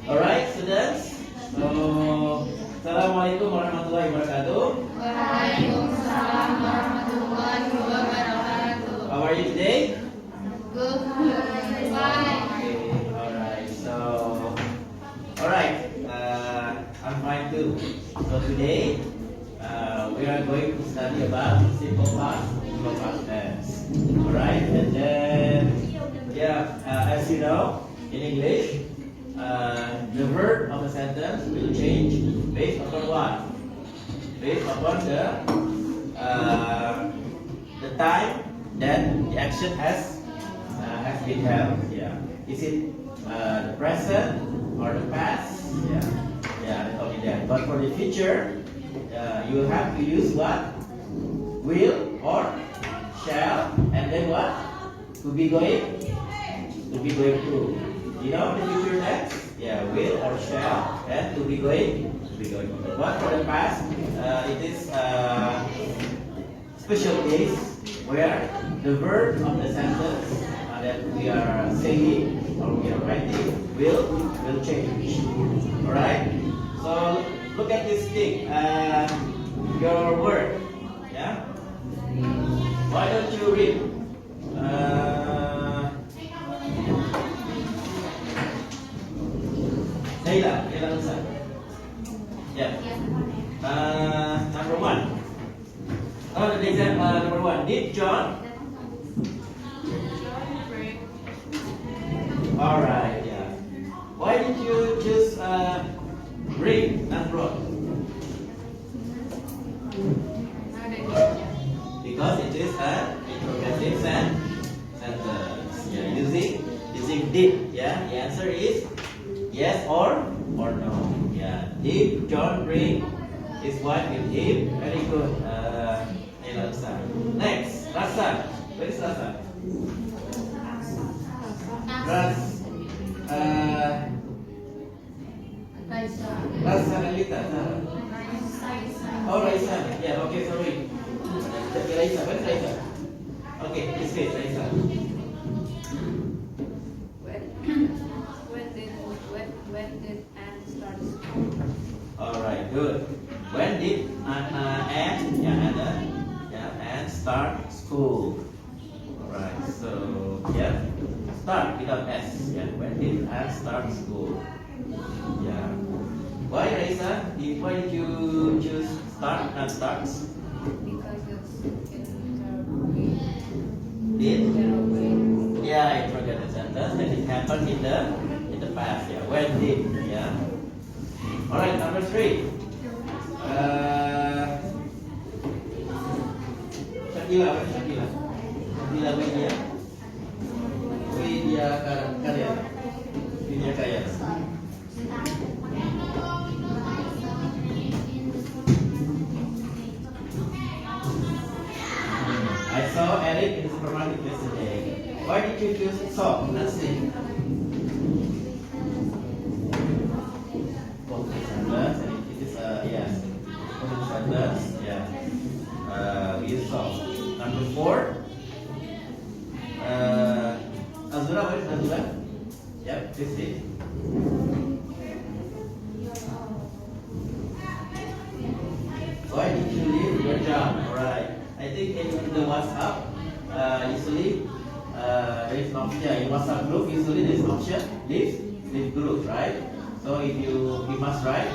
Alright, students. So, Assalamualaikum warahmatullahi wabarakatuh. Waalaikumsalam warahmatullahi wabarakatuh. How are you today? Good. Fine. Okay, alright. I'm fine too. So today, we are going to study about simple past tense. Alright, and then, as you know, in English, the verb of the sentence will change based upon what? Based upon the time that the action has been held. Yeah. Is it the present or the past? Yeah, only that. But for the future, you will have to use what? Will or shall, and then what? To be going to. You know the future tense? Yeah, will or shall, and to be going. But for the past, it is special case where the verb of the sentence that we are saying or we are writing will change. Alright? So look at this thing. Your word. Yeah? Why don't you read? Leila Nusa. Yeah. Number one. Oh, the exam number one. Did John? All right. Yeah. Why did you choose bring, not brought? Because it is an interrogative sentence. Yeah. Using did. Yeah. The answer is yes or no. Yeah. Did John bring his wife with him? Very good. Next, Rasa. Where is Rasa? Rasa Alita. Oh, Raisa. Yeah. Okay. Sorry. Raisa. Where is Raisa? Okay. This is Raisa. When did Anne start school? All right. Good. When did Anne start school? All right. So start without S. Yeah. When did Anne start school? Yeah. Why, Raisa? Why did you choose start, not starts? Because it's Did? Yeah, interrogative sentence and it happened in the past. Yeah. When did? Yeah. All right. Number three. Shakila, where's Shakila? Shakila Widya Karya. Widya Karya. I saw Eric in the supermarket yesterday. Why did you choose saw, not see? Sentence, and it is yes. Sentence, yeah. We use saw. Number four. Azura, where is Azura? Yep, this is. Why did you leave your job? Alright. I think in the WhatsApp, usually there is an option. In WhatsApp group, usually there is an option leave group, right? So if you must write,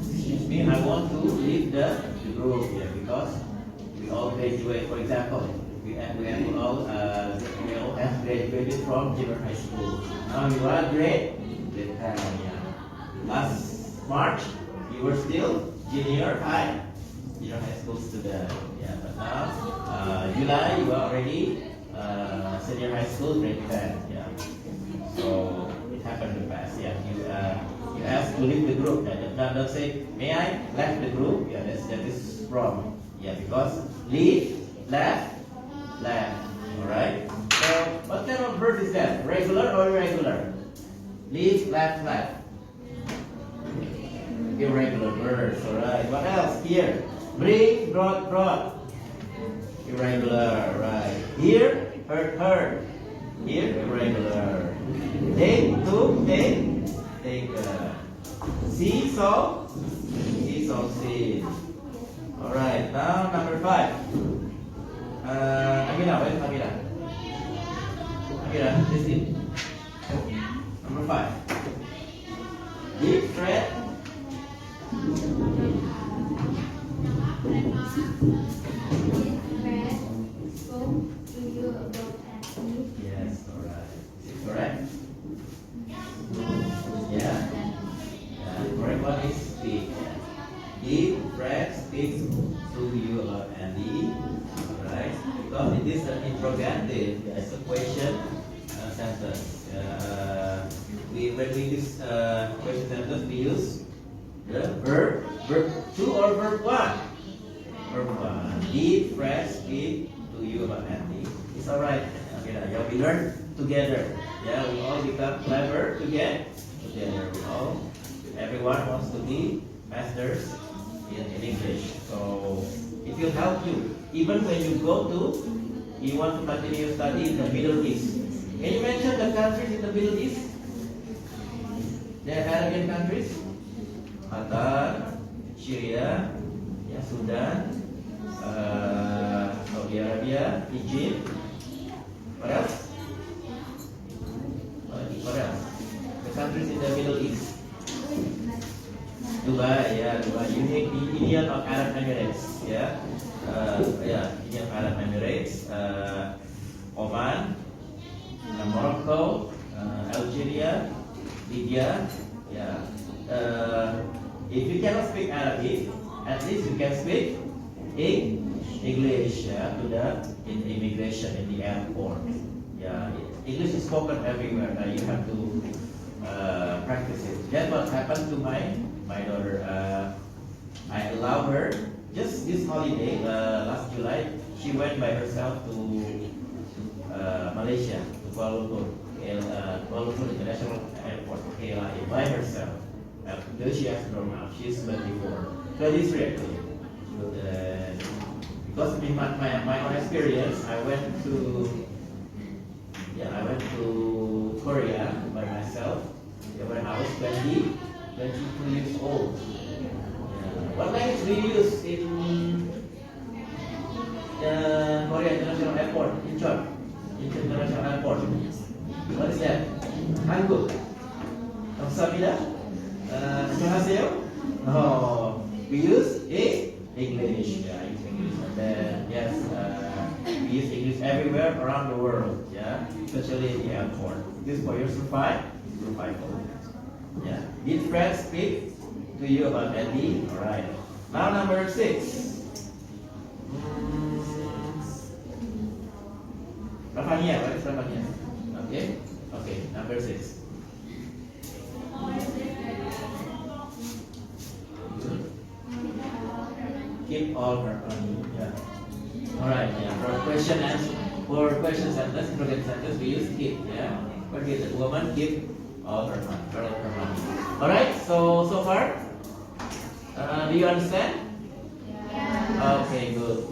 excuse me, I want to leave the group, because we all graduate. For example, we all have graduated from junior high school. Now you are grade 10. Last March, you were still junior high school student. Yeah, but now July you are already senior high school grade 10. Yeah. So it happened in the past. Yeah. You asked to leave the group. Don't say, may I left the group? Yeah, that is wrong. Yeah, because leave, left. Alright. So what kind of verb is that? Regular or irregular? Leave, left. Irregular verbs. Alright. What else? Here. Bring, brought. Irregular. Right. Here, heard. Here, irregular. Take, took, take. See, saw, see. Alright, now number 5. Amira, where's Amira? Amira, listen. Number 5. Deep thread. Yes, alright. Is it correct? Yeah. Correct one is speak. Deep thread speaks to you about Andy. Alright. Because it is an interrogative. It's a question sentence. When we use question sentence, we use the verb 2 or verb 1. Verb 1. Deep thread speak to you about Andy. It's alright. Okay, yeah, we learn together. Yeah, we all become clever together. Everyone wants to be masters in English. So it will help you. Even when you you want to continue study in the Middle East. Can you mention the countries in the Middle East? The Arabian countries? Qatar, Syria, Sudan, Saudi Arabia, Egypt. What else? What else? The countries in the Middle East. Dubai, Dubai. Union of Arab Emirates, Union of Arab Emirates. Oman, Morocco, Algeria, Libya, if you cannot speak Arabic, at least you can speak English to the immigration in the airport. English is spoken everywhere. Now you have to practice it. That's what happened to my daughter. I allowed her just this holiday last July. She went by herself to Malaysia, to Kuala Lumpur International Airport, KLIA, by herself. Though she has grown up, she's 23 actually. Because in my own experience, I went to Korea by myself when I was 22 years old. What language do you use in Korea International Airport, Incheon International Airport? What is that? Hanguk. Kamsahamnida? Annyeonghaseyo? No, we use English. Yeah, use English. And then we use English everywhere around the world. Yeah, especially in the airport. This for your survival. Yeah. Did friends speak to you about Andy? All right. Now number 6. Rafania, what is Rafania? Okay, number 6. Keep all her money. Yeah. Alright, For question sentence, interrogative sentence, we use keep. Yeah. What is the woman keep all her money? Alright, so far? Do you understand? Okay, good.